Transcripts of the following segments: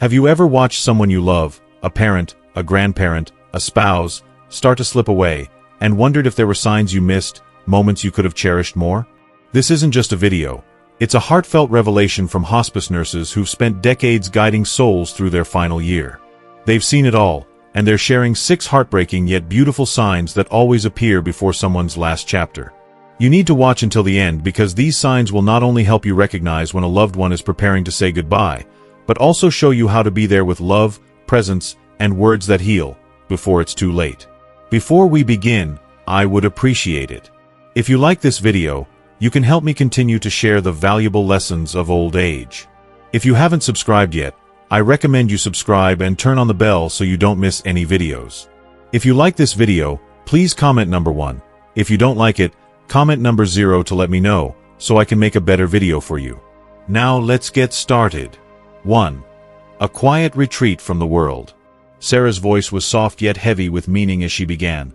Have you ever watched someone you love, a parent, a grandparent, a spouse, start to slip away, and wondered if there were signs you missed, moments you could have cherished more? This isn't just a video. It's a heartfelt revelation from hospice nurses who've spent decades guiding souls through their final year. They've seen it all, and they're sharing 6 heartbreaking yet beautiful signs that always appear before someone's last chapter. You need to watch until the end because these signs will not only help you recognize when a loved one is preparing to say goodbye, but also show you how to be there with love, presence, and words that heal, before it's too late. Before we begin, I would appreciate it if you like this video. You can help me continue to share the valuable lessons of old age. If you haven't subscribed yet, I recommend you subscribe and turn on the bell so you don't miss any videos. If you like this video, please comment number 1. If you don't like it, comment number 0 to let me know, so I can make a better video for you. Now let's get started. 1. A quiet retreat from the world. Sarah's voice was soft yet heavy with meaning as she began,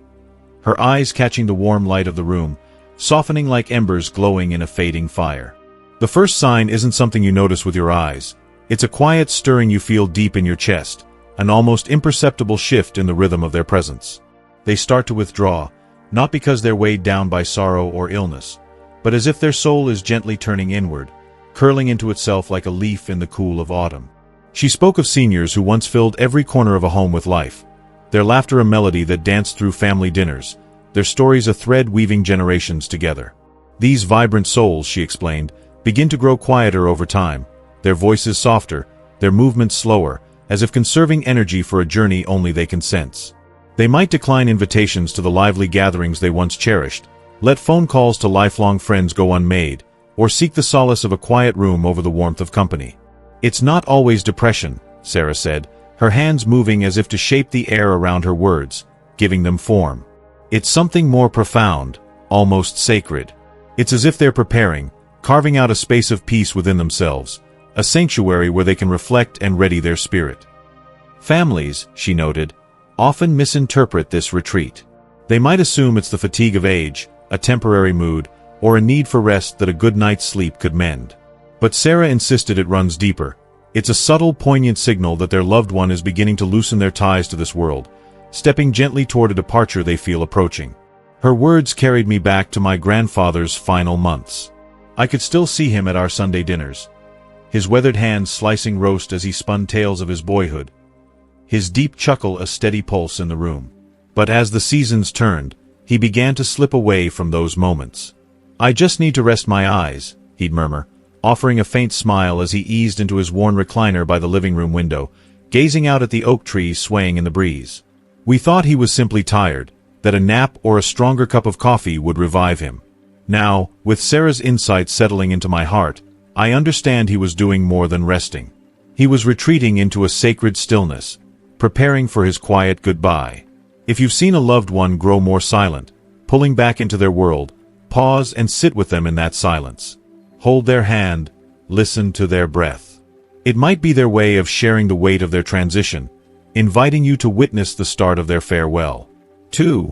her eyes catching the warm light of the room, softening like embers glowing in a fading fire. The first sign isn't something you notice with your eyes. It's a quiet stirring you feel deep in your chest, an almost imperceptible shift in the rhythm of their presence. They start to withdraw, not because they're weighed down by sorrow or illness, but as if their soul is gently turning inward, curling into itself like a leaf in the cool of autumn. She spoke of seniors who once filled every corner of a home with life, their laughter a melody that danced through family dinners, their stories a thread weaving generations together. These vibrant souls, she explained, begin to grow quieter over time, their voices softer, their movements slower, as if conserving energy for a journey only they can sense. They might decline invitations to the lively gatherings they once cherished, let phone calls to lifelong friends go unmade, or seek the solace of a quiet room over the warmth of company. It's not always depression, Sarah said, her hands moving as if to shape the air around her words, giving them form. It's something more profound, almost sacred. It's as if they're preparing, carving out a space of peace within themselves, a sanctuary where they can reflect and ready their spirit. Families, she noted, often misinterpret this retreat. They might assume it's the fatigue of age, a temporary mood, or a need for rest that a good night's sleep could mend. But Sarah insisted it runs deeper. It's a subtle, poignant signal that their loved one is beginning to loosen their ties to this world, stepping gently toward a departure they feel approaching. Her words carried me back to my grandfather's final months. I could still see him at our Sunday dinners, his weathered hands slicing roast as he spun tales of his boyhood, his deep chuckle a steady pulse in the room. But as the seasons turned, he began to slip away from those moments. "I just need to rest my eyes," he'd murmur, offering a faint smile as he eased into his worn recliner by the living room window, gazing out at the oak trees swaying in the breeze. We thought he was simply tired, that a nap or a stronger cup of coffee would revive him. Now, with Sarah's insight settling into my heart, I understand he was doing more than resting. He was retreating into a sacred stillness, preparing for his quiet goodbye. If you've seen a loved one grow more silent, pulling back into their world, pause and sit with them in that silence. Hold their hand, listen to their breath. It might be their way of sharing the weight of their transition, inviting you to witness the start of their farewell. 2.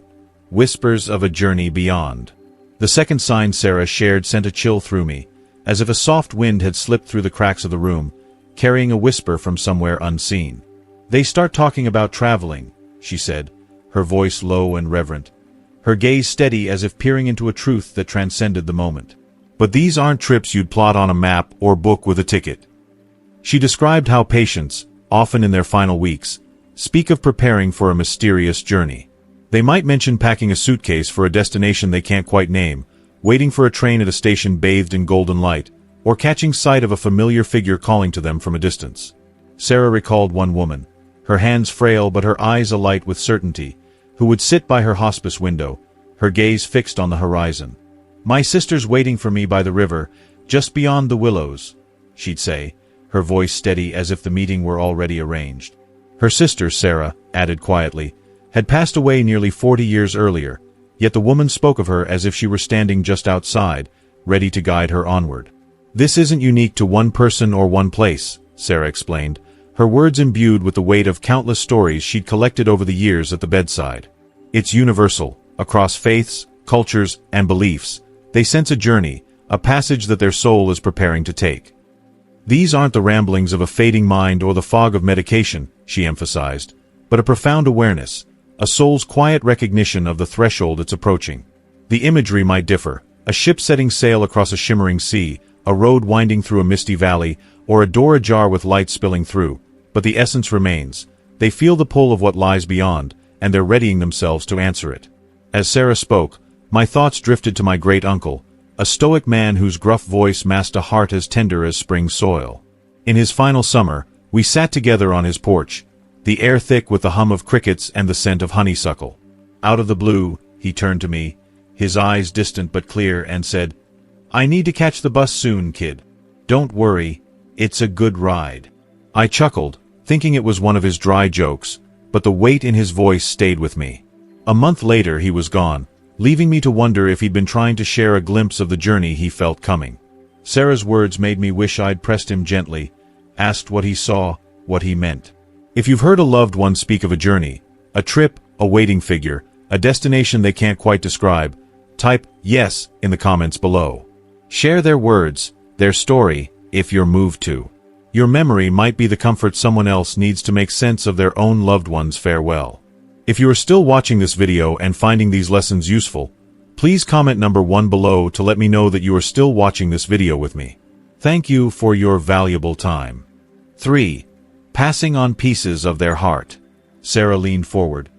Whispers of a journey beyond. The second sign Sarah shared sent a chill through me, as if a soft wind had slipped through the cracks of the room, carrying a whisper from somewhere unseen. "They start talking about traveling," she said, her voice low and reverent, her gaze steady as if peering into a truth that transcended the moment. "But these aren't trips you'd plot on a map or book with a ticket." She described how patients, often in their final weeks, speak of preparing for a mysterious journey. They might mention packing a suitcase for a destination they can't quite name, waiting for a train at a station bathed in golden light, or catching sight of a familiar figure calling to them from a distance. Sarah recalled one woman, her hands frail but her eyes alight with certainty, who would sit by her hospice window, her gaze fixed on the horizon. "My sister's waiting for me by the river, just beyond the willows," she'd say, her voice steady as if the meeting were already arranged. Her sister, Sarah, added quietly, had passed away nearly 40 years earlier, yet the woman spoke of her as if she were standing just outside, ready to guide her onward. "This isn't unique to one person or one place," Sarah explained, her words imbued with the weight of countless stories she'd collected over the years at the bedside. "It's universal, across faiths, cultures, and beliefs. They sense a journey, a passage that their soul is preparing to take." These aren't the ramblings of a fading mind or the fog of medication, she emphasized, but a profound awareness, a soul's quiet recognition of the threshold it's approaching. The imagery might differ, a ship setting sail across a shimmering sea, a road winding through a misty valley, or a door ajar with light spilling through, but the essence remains. They feel the pull of what lies beyond, and they're readying themselves to answer it. As Sarah spoke, my thoughts drifted to my great-uncle, a stoic man whose gruff voice masked a heart as tender as spring soil. In his final summer, we sat together on his porch, the air thick with the hum of crickets and the scent of honeysuckle. Out of the blue, he turned to me, his eyes distant but clear, and said, "I need to catch the bus soon, kid. Don't worry, it's a good ride." I chuckled, thinking it was one of his dry jokes, but the weight in his voice stayed with me. A month later he was gone, leaving me to wonder if he'd been trying to share a glimpse of the journey he felt coming. Sarah's words made me wish I'd pressed him gently, asked what he saw, what he meant. If you've heard a loved one speak of a journey, a trip, a waiting figure, a destination they can't quite describe, type "yes" in the comments below. Share their words, their story, if you're moved to. Your memory might be the comfort someone else needs to make sense of their own loved one's farewell. If you are still watching this video and finding these lessons useful, please comment number 1 below to let me know that you are still watching this video with me. Thank you for your valuable time. 3. Passing on pieces of their heart. Sarah leaned forward,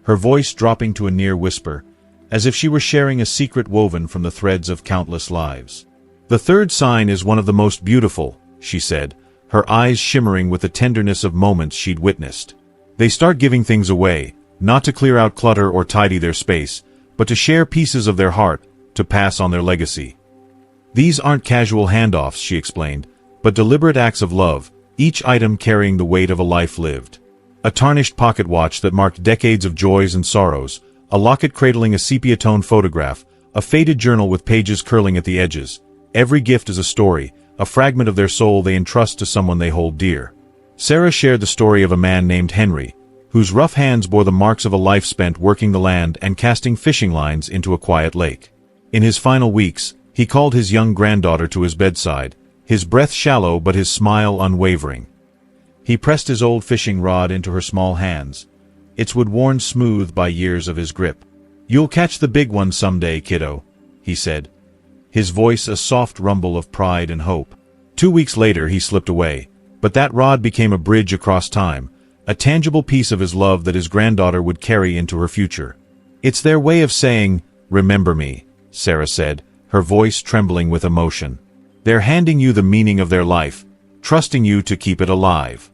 her voice dropping to a near whisper, as if she were sharing a secret woven from the threads of countless lives. "The third sign is one of the most beautiful," she said, her eyes shimmering with the tenderness of moments she'd witnessed. "They start giving things away, not to clear out clutter or tidy their space, but to share pieces of their heart, to pass on their legacy. These aren't casual handoffs," she explained, "but deliberate acts of love, each item carrying the weight of a life lived. A tarnished pocket watch that marked decades of joys and sorrows, a locket cradling a sepia-toned photograph, a faded journal with pages curling at the edges. Every gift is a story, a fragment of their soul they entrust to someone they hold dear." Sarah shared the story of a man named Henry, whose rough hands bore the marks of a life spent working the land and casting fishing lines into a quiet lake. In his final weeks, he called his young granddaughter to his bedside, his breath shallow but his smile unwavering. He pressed his old fishing rod into her small hands, its wood worn smooth by years of his grip. "You'll catch the big one someday, kiddo," he said, his voice a soft rumble of pride and hope. 2 weeks later he slipped away, but that rod became a bridge across time, a tangible piece of his love that his granddaughter would carry into her future. "It's their way of saying, 'Remember me,'" Sarah said, her voice trembling with emotion. "They're handing you the meaning of their life, trusting you to keep it alive."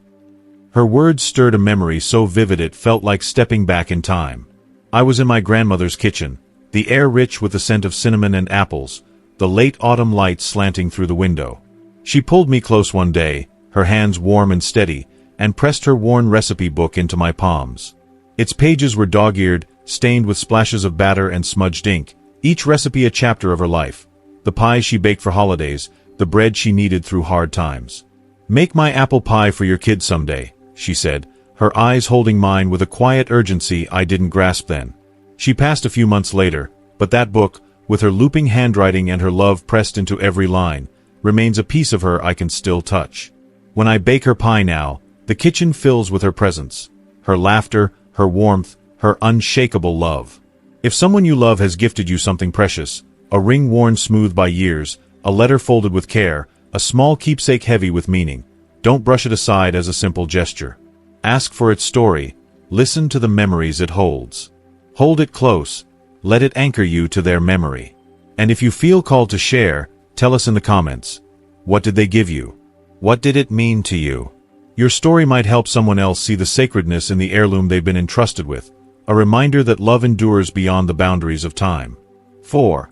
Her words stirred a memory so vivid it felt like stepping back in time. I was in my grandmother's kitchen, the air rich with the scent of cinnamon and apples, the late autumn light slanting through the window. She pulled me close one day, her hands warm and steady, and pressed her worn recipe book into my palms. Its pages were dog-eared, stained with splashes of batter and smudged ink, each recipe a chapter of her life. The pies she baked for holidays, the bread she kneaded through hard times. "Make my apple pie for your kids someday," she said, her eyes holding mine with a quiet urgency I didn't grasp then. She passed a few months later, but that book, with her looping handwriting and her love pressed into every line, remains a piece of her I can still touch. When I bake her pie now, the kitchen fills with her presence, her laughter, her warmth, her unshakable love. If someone you love has gifted you something precious, a ring worn smooth by years, a letter folded with care, a small keepsake heavy with meaning, don't brush it aside as a simple gesture. Ask for its story, listen to the memories it holds. Hold it close, let it anchor you to their memory. And if you feel called to share, tell us in the comments. What did they give you? What did it mean to you? Your story might help someone else see the sacredness in the heirloom they've been entrusted with, a reminder that love endures beyond the boundaries of time. 4.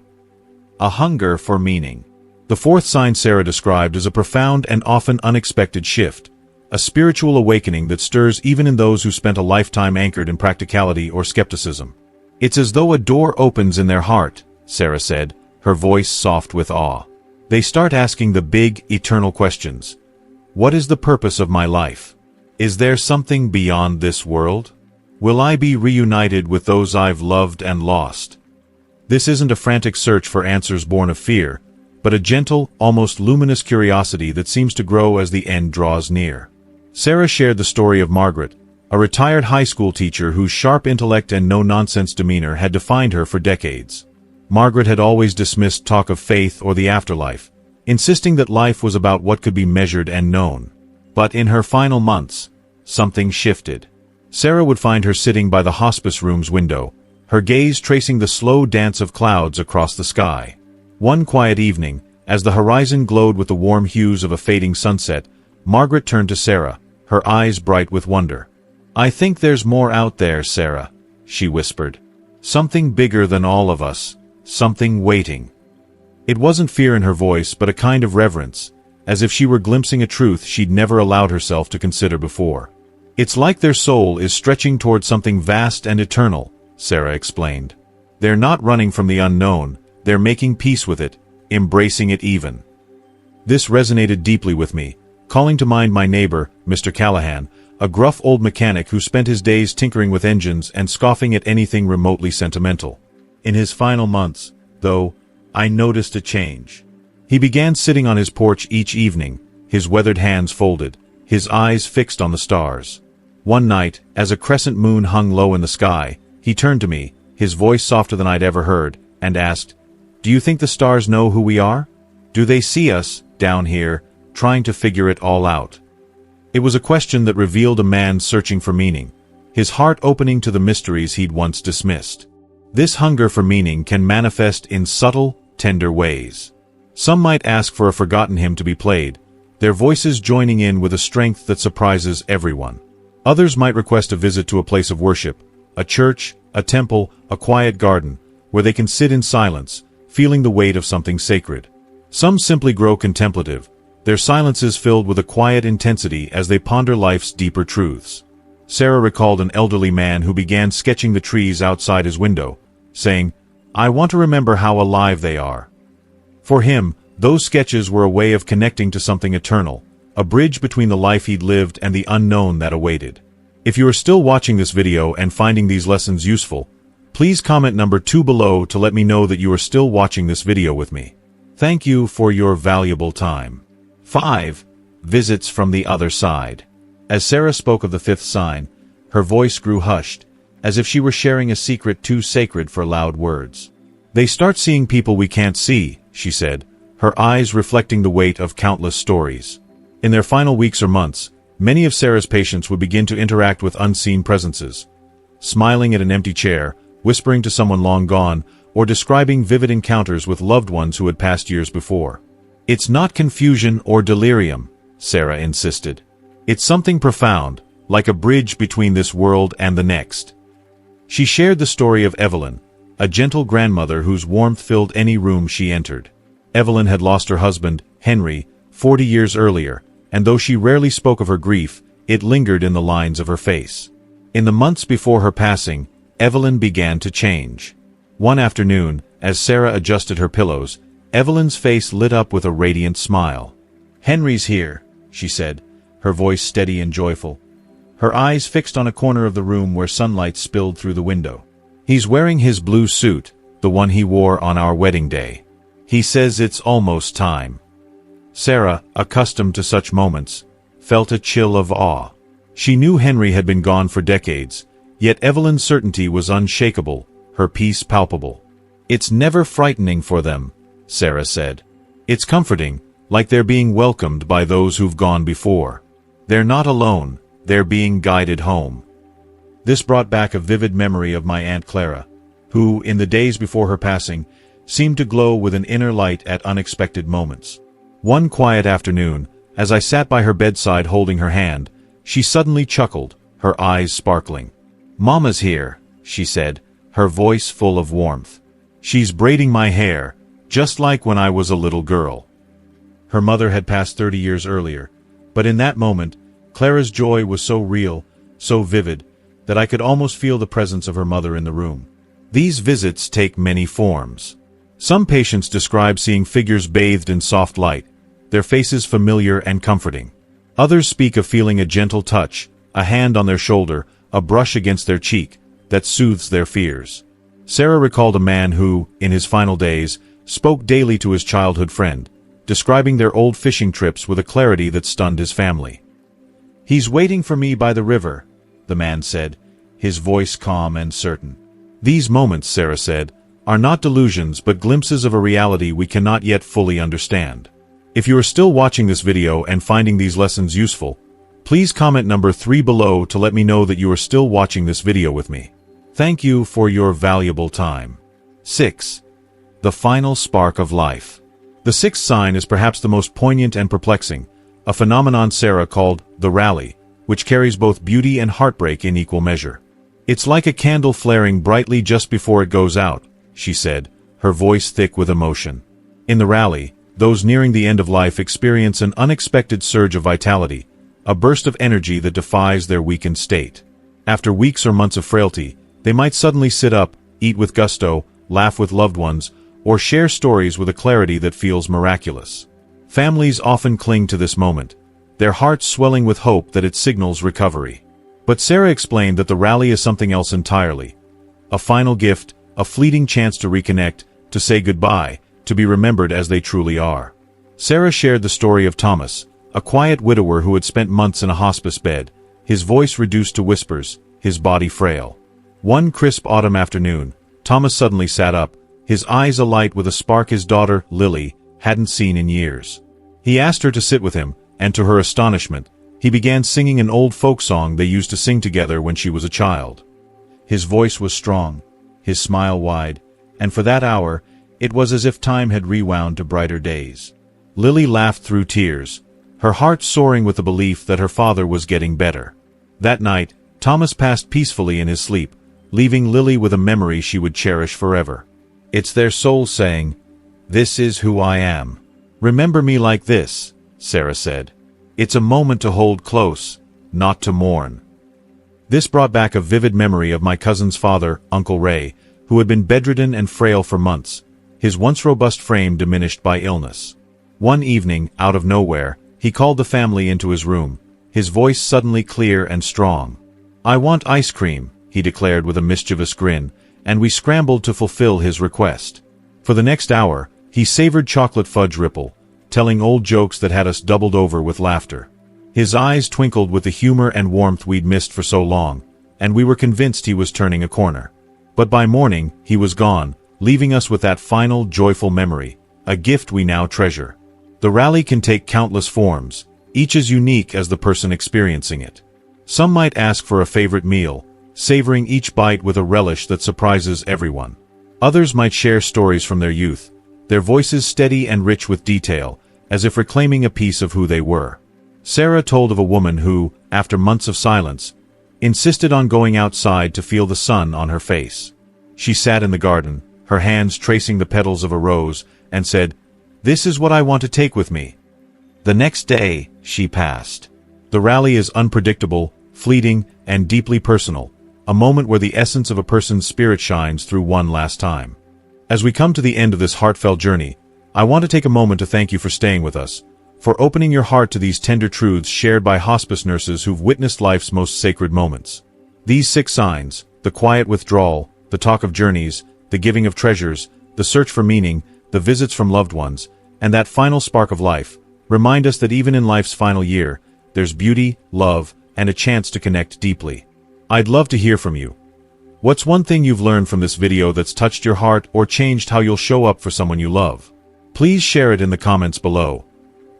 A hunger for meaning. The fourth sign Sarah described as a profound and often unexpected shift, a spiritual awakening that stirs even in those who spent a lifetime anchored in practicality or skepticism. "It's as though a door opens in their heart," Sarah said, her voice soft with awe. "They start asking the big, eternal questions. What is the purpose of my life? Is there something beyond this world? Will I be reunited with those I've loved and lost?" This isn't a frantic search for answers born of fear, but a gentle, almost luminous curiosity that seems to grow as the end draws near. Sarah shared the story of Margaret, a retired high school teacher whose sharp intellect and no-nonsense demeanor had defined her for decades. Margaret had always dismissed talk of faith or the afterlife, insisting that life was about what could be measured and known. But in her final months, something shifted. Sarah would find her sitting by the hospice room's window, her gaze tracing the slow dance of clouds across the sky. One quiet evening, as the horizon glowed with the warm hues of a fading sunset, Margaret turned to Sarah, her eyes bright with wonder. "I think there's more out there, Sarah," she whispered. "Something bigger than all of us, something waiting." It wasn't fear in her voice, but a kind of reverence, as if she were glimpsing a truth she'd never allowed herself to consider before. "It's like their soul is stretching toward something vast and eternal," Sarah explained. "They're not running from the unknown, they're making peace with it, embracing it even." This resonated deeply with me, calling to mind my neighbor, Mr. Callahan, a gruff old mechanic who spent his days tinkering with engines and scoffing at anything remotely sentimental. In his final months, though, I noticed a change. He began sitting on his porch each evening, his weathered hands folded, his eyes fixed on the stars. One night, as a crescent moon hung low in the sky, he turned to me, his voice softer than I'd ever heard, and asked, "Do you think the stars know who we are? Do they see us, down here, trying to figure it all out?" It was a question that revealed a man searching for meaning, his heart opening to the mysteries he'd once dismissed. This hunger for meaning can manifest in subtle, tender ways. Some might ask for a forgotten hymn to be played, their voices joining in with a strength that surprises everyone. Others might request a visit to a place of worship, a church, a temple, a quiet garden, where they can sit in silence, feeling the weight of something sacred. Some simply grow contemplative, their silences filled with a quiet intensity as they ponder life's deeper truths. Sarah recalled an elderly man who began sketching the trees outside his window, saying, "I want to remember how alive they are." For him, those sketches were a way of connecting to something eternal, a bridge between the life he'd lived and the unknown that awaited. If you are still watching this video and finding these lessons useful, please comment number 2 below to let me know that you are still watching this video with me. Thank you for your valuable time. 5. Visits from the other side. As Sarah spoke of the fifth sign, her voice grew hushed, as if she were sharing a secret too sacred for loud words. "They start seeing people we can't see," she said, her eyes reflecting the weight of countless stories. In their final weeks or months, many of Sarah's patients would begin to interact with unseen presences, smiling at an empty chair, whispering to someone long gone, or describing vivid encounters with loved ones who had passed years before. "It's not confusion or delirium," Sarah insisted. "It's something profound, like a bridge between this world and the next." She shared the story of Evelyn, a gentle grandmother whose warmth filled any room she entered. Evelyn had lost her husband, Henry, 40 years earlier, and though she rarely spoke of her grief, it lingered in the lines of her face. In the months before her passing, Evelyn began to change. One afternoon, as Sarah adjusted her pillows, Evelyn's face lit up with a radiant smile. "Henry's here," she said, her voice steady and joyful. Her eyes fixed on a corner of the room where sunlight spilled through the window. "He's wearing his blue suit, the one he wore on our wedding day. He says it's almost time." Sarah, accustomed to such moments, felt a chill of awe. She knew Henry had been gone for decades, yet Evelyn's certainty was unshakable, her peace palpable. "It's never frightening for them," Sarah said. "It's comforting, like they're being welcomed by those who've gone before. They're not alone, they're being guided home." This brought back a vivid memory of my Aunt Clara, who, in the days before her passing, seemed to glow with an inner light at unexpected moments. One quiet afternoon, as I sat by her bedside holding her hand, she suddenly chuckled, her eyes sparkling. "Mama's here," she said, her voice full of warmth. "She's braiding my hair, just like when I was a little girl." Her mother had passed 30 years earlier, but in that moment, Clara's joy was so real, so vivid, that I could almost feel the presence of her mother in the room. These visits take many forms. Some patients describe seeing figures bathed in soft light, their faces familiar and comforting. Others speak of feeling a gentle touch, a hand on their shoulder, a brush against their cheek, that soothes their fears. Sarah recalled a man who, in his final days, spoke daily to his childhood friend, describing their old fishing trips with a clarity that stunned his family. "He's waiting for me by the river," the man said, his voice calm and certain. "These moments," Sarah said, "are not delusions but glimpses of a reality we cannot yet fully understand." If you are still watching this video and finding these lessons useful, please comment number 3 below to let me know that you are still watching this video with me. Thank you for your valuable time. 6. The final spark of life. The sixth sign is perhaps the most poignant and perplexing, a phenomenon Sarah called the rally, which carries both beauty and heartbreak in equal measure. "It's like a candle flaring brightly just before it goes out," she said, her voice thick with emotion. In the rally, those nearing the end of life experience an unexpected surge of vitality, a burst of energy that defies their weakened state. After weeks or months of frailty, they might suddenly sit up, eat with gusto, laugh with loved ones, or share stories with a clarity that feels miraculous. Families often cling to this moment, their hearts swelling with hope that it signals recovery. But Sarah explained that the rally is something else entirely. A final gift, a fleeting chance to reconnect, to say goodbye, to be remembered as they truly are. Sarah shared the story of Thomas, a quiet widower who had spent months in a hospice bed, his voice reduced to whispers, his body frail. One crisp autumn afternoon, Thomas suddenly sat up, his eyes alight with a spark his daughter, Lily, hadn't seen in years. He asked her to sit with him, and to her astonishment, he began singing an old folk song they used to sing together when she was a child. His voice was strong, his smile wide, and for that hour, it was as if time had rewound to brighter days. Lily laughed through tears, her heart soaring with the belief that her father was getting better. That night, Thomas passed peacefully in his sleep, leaving Lily with a memory she would cherish forever. "It's their soul saying, 'This is who I am. Remember me like this,'" Sarah said. "It's a moment to hold close, not to mourn." This brought back a vivid memory of my cousin's father, Uncle Ray, who had been bedridden and frail for months, his once robust frame diminished by illness. One evening, out of nowhere, he called the family into his room, his voice suddenly clear and strong. "I want ice cream," he declared with a mischievous grin, and we scrambled to fulfill his request. For the next hour, he savored chocolate fudge ripple, telling old jokes that had us doubled over with laughter. His eyes twinkled with the humor and warmth we'd missed for so long, and we were convinced he was turning a corner. But by morning, he was gone, leaving us with that final, joyful memory, a gift we now treasure. The rally can take countless forms, each as unique as the person experiencing it. Some might ask for a favorite meal, savoring each bite with a relish that surprises everyone. Others might share stories from their youth, their voices steady and rich with detail, as if reclaiming a piece of who they were. Sarah told of a woman who, after months of silence, insisted on going outside to feel the sun on her face. She sat in the garden, her hands tracing the petals of a rose, and said, "This is what I want to take with me." The next day, she passed. The rally is unpredictable, fleeting, and deeply personal, a moment where the essence of a person's spirit shines through one last time. As we come to the end of this heartfelt journey, I want to take a moment to thank you for staying with us, for opening your heart to these tender truths shared by hospice nurses who've witnessed life's most sacred moments. These 6 signs, the quiet withdrawal, the talk of journeys, the giving of treasures, the search for meaning, the visits from loved ones, and that final spark of life, remind us that even in life's final year, there's beauty, love, and a chance to connect deeply. I'd love to hear from you. What's one thing you've learned from this video that's touched your heart or changed how you'll show up for someone you love? Please share it in the comments below.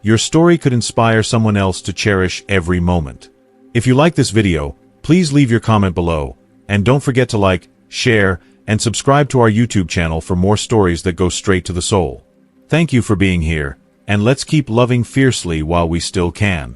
Your story could inspire someone else to cherish every moment. If you like this video, please leave your comment below, and don't forget to like, share, and subscribe to our YouTube channel for more stories that go straight to the soul. Thank you for being here, and let's keep loving fiercely while we still can.